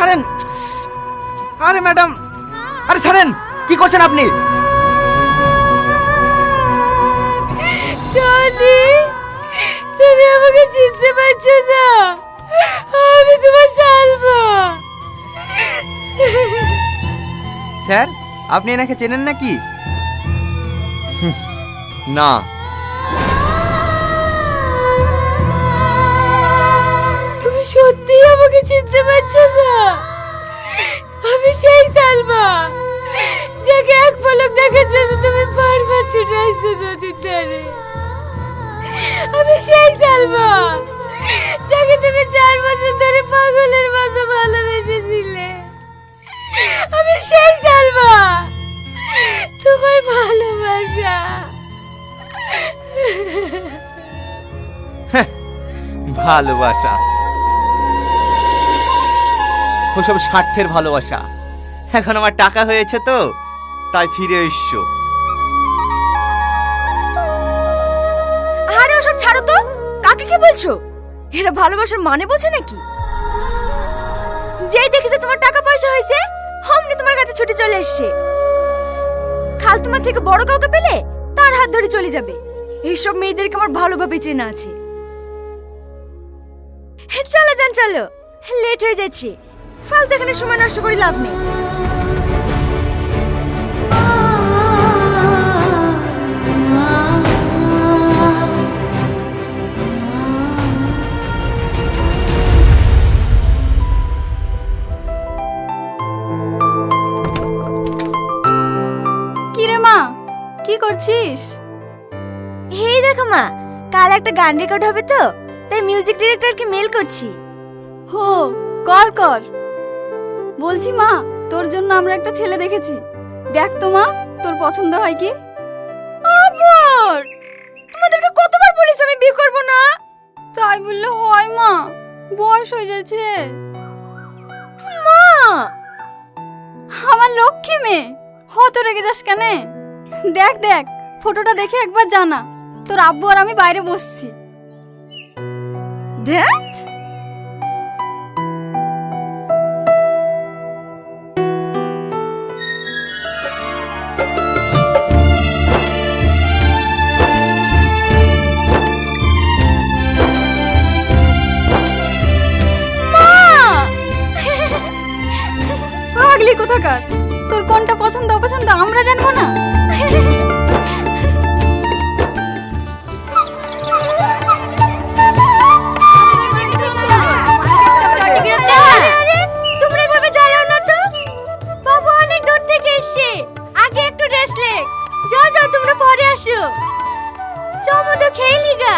ছাড়েন। আরে ম্যাডাম, আরে ছাড়েন, কি করছেন আপনি? টনি, তুমি আমাকে চিনতে পারছো না? আমি তোমার সালমা। স্যার, আপনি এনাকে চেনেন নাকি? না। তুমি সত্যি আমাকে চিনতে পারছো না? আমি সেই সালমা যাকে এক পলক দেখার জন্য তুমি বারবার ছুটে আসছো নদীর ধারে। আমি সেই সালমা যাকে তুমি 4 বছর ধরে পাগলের মতো ভালোবেসেছিলে। আমি সেই সালমা, তোমার ভালোবাসা। ভালোবাসা ওসব স্বার্থের ভালোবাসা। এখন আমার টাকা হয়েছে তো তাই ফিরে এসছো। আরে ওসব ছাড়ো তো, কাকে কি বলছো? এরা ভালোবাসার মানে বোঝে নাকি? যেই দেখেছে তোমার টাকা পয়সা হয়েছে অমনি তোমার কাছে ছুটে চলে এসছে। কাল তোমার থেকে বড় কাউকে পেলে তার হাত ধরে চলে যাবে। এইসব মেয়েদেরকে আমার ভালোভাবে চেনা আছে। চলো যান, চলো, লেট হয়ে যাচ্ছে। ফালতু এখানে সময় নষ্ট করে লাভ নেই। কিরে মা, কি করছিস? এই দেখো মা, কাল একটা গান রেকর্ড হবে তো, তাই মিউজিক ডিরেক্টরকে মেল করছি। হো, কর কর। বলছি মা, তোর জন্য আমরা একটা ছেলে দেখেছি। দেখ তো মা, তোর পছন্দ হয় কি? আবার তোমাদেরকে কতবার বলেছি আমি বিয়ে করব না? তাই বললে হয় মা, বয়স হয়ে যাচ্ছে। মা, আমার লক্ষ্মী মেয়ে, হত রেগে যাস কেন? দেখ দেখ, ফটোটা দেখে একবার জানা। তোর আব্বু আর আমি বাইরে বসছি। দেখ, পাগলি কোথাকার, তোর কোনটা পছন্দ অপছন্দ আমরা জানবো না? তোমরা এভাবে জ্বালাও না তো, বাবা অনেক দূর থেকে এসেছে। আগে একটু রেস্ট লে। যাও যাও, তোমরা পরে আসো। চমদো খেয়ে গা।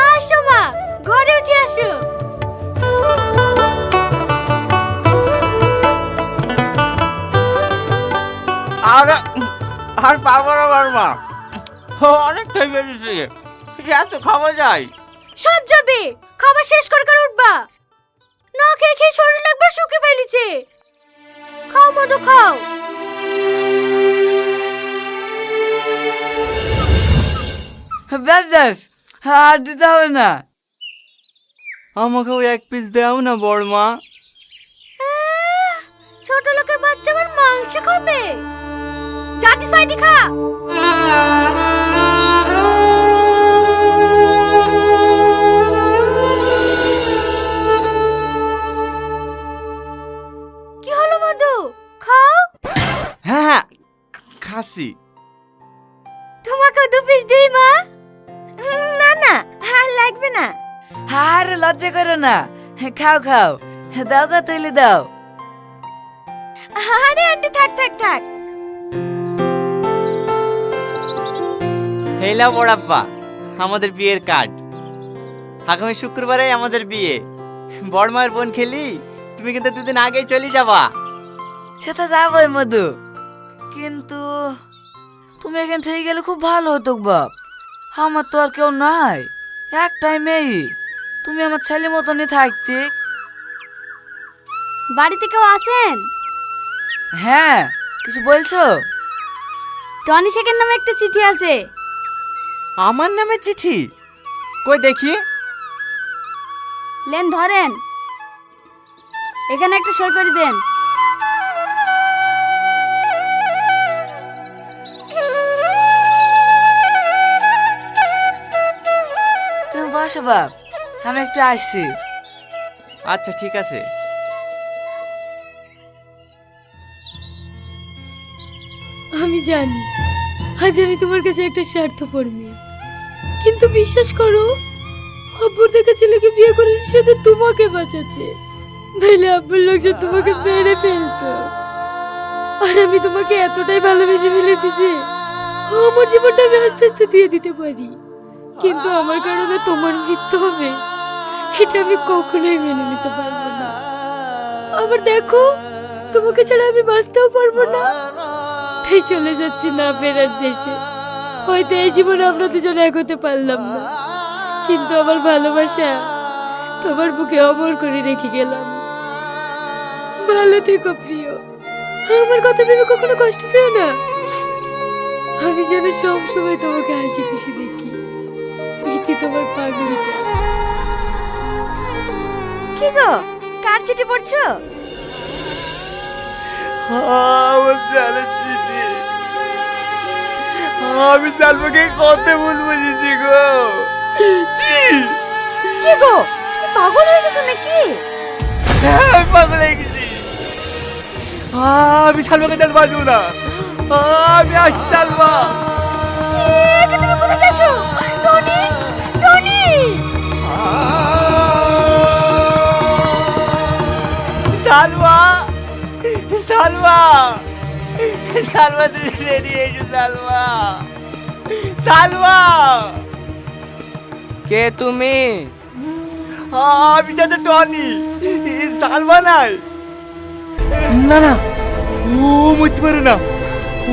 আসো মা, ঘরে উঠে আসো। আর পারবো না বারমা, অনেকটাই বেরিয়েছে। এত খাওয়া যায়? সব যাবে, খাবার শেষ করে করে উঠবা। না খেয়ে খেয়ে শরীর একবার শুকিয়ে ফেলেছে। খাও মধু, খাও। ব্যাস, আর দিতে হবে না। আমাকেও এক পিস দাও না বড়মা। ছোট লোকের বাচ্চা আবার মাংস খাবে? জাতি সাইডি খা। কি হলো মধু, খাও। হ্যাঁ হ্যাঁ, খাসি। তোমাকে 2 পিস দিই মা? না না, আর লাগবে না। আর লজ্জা করো না, খাও খাও, দাও গা, তুলে দাও। আরে আন্টি, থাক থাক থাক। হেলা বড়াপ্পা, আমাদের বিয়ের কার্ড। আগামী শুক্রবারে আমাদের বিয়ে। বড়মার বোন খেলি, তুমি কিন্তু 2 দিন আগেই চলে যাবা। সেটা যাবই মধু, কিন্তু তুমি এখান থেকে গেলে খুব ভালো হতো বাপ। আমার তো আর কেউ নাই, একটাই মেয়ে। তুমি আমার ছেলে মতনই থাকতে। বাড়িতে কেউ আছেন? হ্যাঁ, কিছু বলছো? টনি শেখের নামে একটা চিঠি আছে। আমার নামে চিঠি? কই দেখি। লেন ধরেন। এখানে একটা সই করে দেন। তুমি বসো বাপ, আমি একটু আসছি। আচ্ছা ঠিক আছে। আমি জানি আজ আমি তোমার কাছে একটা স্বার্থপর মেয়ে, কিন্তু বিশ্বাস করো, আব্বুর দেখা ছেলেকে বিয়ে করেছে শুধু তোমাকে বাঁচাতে, নাইলে আব্বুর লোকজন তোমাকে মেরে ফেলতো। আর আমি তোমাকে এতটাই ভালোবেসে ফেলেছি যে আমার জীবনটা আমি আস্তে আস্তে দিয়ে দিতে পারি, কিন্তু আমার কারণে তোমার মৃত্যু হবে এটা আমি কখনোই মেনে নিতে পারবো না। আবার দেখো, তোমাকে ছাড়া আমি বাঁচতেও পারবো না, তাই চলে যাচ্ছি না ফেরার দেশে। হয়তো এই জীবনে আমরা দুজন এক হতে পারলাম না, কিন্তু আমার ভালোবাসা তোমার বুকে অমর করে রেখে গেলাম। ভালো থেকো প্রিয়, আমার কথা ভেবে কখনো কষ্ট পেও না। আমি যেন সব সময় তোমাকে হাসি খুশি দেখি। ইতি তোমার পাগলিটা। কি গো, কার চিঠি পড়ছো? আমার জালের চিঠি। আমি সালমাকে কত ভুল বুঝেছি গো। ছি! কি গো, তুমি পাগল হয়ে গেছো নাকি? হ্যাঁ, আমি পাগল হয়ে গেছি। আমি সালমাকে জাল বাজবো না। আমি আসি সালমা। একে তুমি কোথায় যাচ্ছো? Tony, Tony! সালমা, সালমা, সালমা তুমি বেরিয়ে এসো সালমা। সালমা, কে তুমি? আমি চাচা টনি। সালমা নাই। না না, ও মরতে পারে না।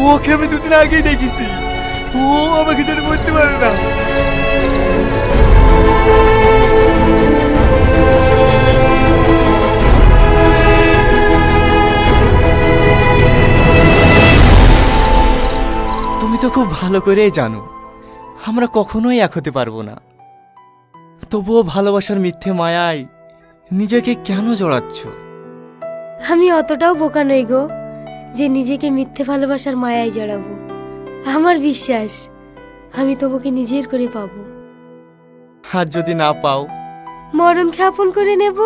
ওকে আমি দুদিন আগেই দেখেছি। ও আমাকে যেন মরতে পারে না। তুমি তো খুব ভালো করেই জানো আমরা কখনোই এক হতে পারবো না, তবুও ভালোবাসার মিথ্যে মায়ায় নিজেকে কেন জড়াচ্ছ? আমি অতটাও বোকা নই গো যে নিজেকে মিথ্যে ভালোবাসার মায়ায় জড়াবো। আমার বিশ্বাস আমি তোমাকে নিজের করে পাবো। আর যদি না পাও? মরণকে আপন করে নেব।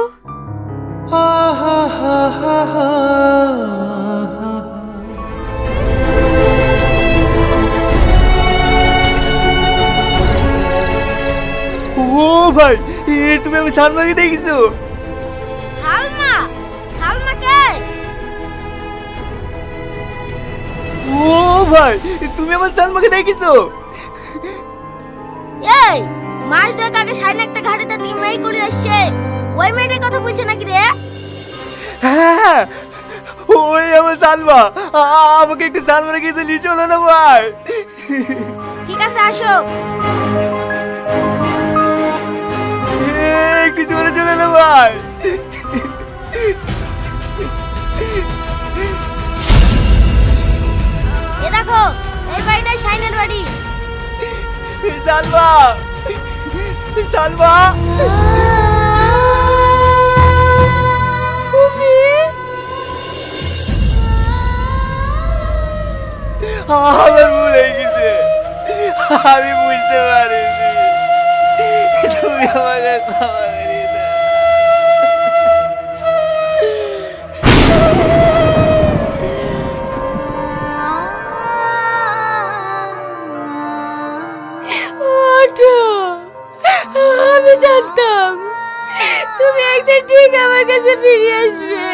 ও ভাই, তুমি আমি সালমাকে দেখেছো? সালমা, সালমা কে? ও ভাই, তুমি আমার সালমাকে দেখেছো? এই মাস দুয়েক আগে সাইন একটা ঘাটে তার থেকে মেয়ে করে আসছে, ওই মেয়েটার কথা বলছে নাকি রে? হ্যাঁ, ওই আমার সালমা। আমাকে একটু সালমার কাছে নিয়ে চলো না ভাই। ঠিক আছে, আসো। একটু জোরে চলে না ভাই। এ দেখো, এই বাড়িটাই সাইনের বাড়ি। সালমা, সালমা, আমার ভুল হয়ে গেছে। আমি বুঝতে পারিনি। তুমি আমাকে ক্ষমা করে দাও। ওঠো, আমি জানতাম তুমি একদিন ঠিক আমার কাছে ফিরে আসবে।